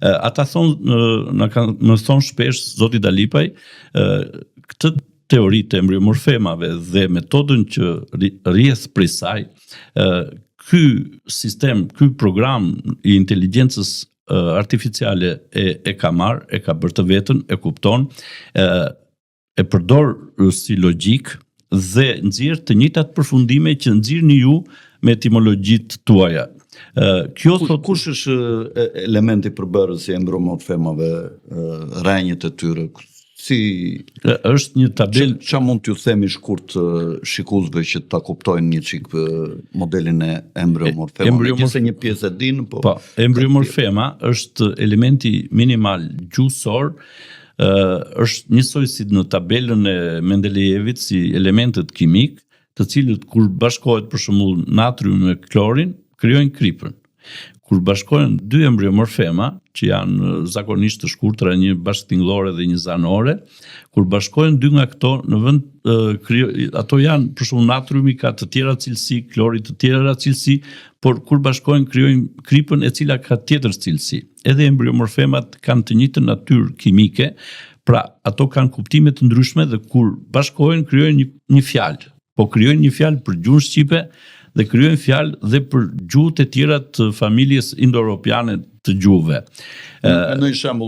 Ata më thonë shpesh zoti Dalipaj, këtë teori të embryomorfemave dhe metodën që rrjedh prej saj, ky sistem, ky program i inteligjencës artificiale e ka marrë, e ka bërë të vetën, e kupton, e përdor si logjik dhe nxjerr të njëjtat përfundime që nxirrni ju me etimologjitë tuaja. Kush është elementi përbërës i embryomorfemave, rrenjët e tyre? Është një tabel. Ç'a mund t'ju themi shkurt shikuesve që ta kuptojnë një çik modelin e embryomorfemave? Megjithëse një pjesë e din, po. Embryomorfema është elementi minimal gjuhësor, është njësoj si në tabelën e Mendelejevit si elementet kimik, të cilët kur bashkohet për shembull natrium me klorin, krijojnë kripën. Kur bashkohen dy embryomorfema, që janë zakonisht të shkurtra, një bashkëtingëllore dhe një zanore, kur bashkohen dy nga këto, në vend ato janë, për shembull natriumi ka të tjera cilësi, klori të tjera cilësi, por kur bashkohen krijojnë kripën e cila ka tjetër cilësi. Edhe embryomorfemat kanë të njëjtën natyrë kimike, pra ato kanë kuptime të ndryshme dhe kur bashkohen krijojnë një fjalë. Po krijojnë një fjalë për gjuhën shqipe dhe krijojnë fjalë dhe për gjuhët e tjera të familjes indo-europiane të gjuhëve. Në një shembull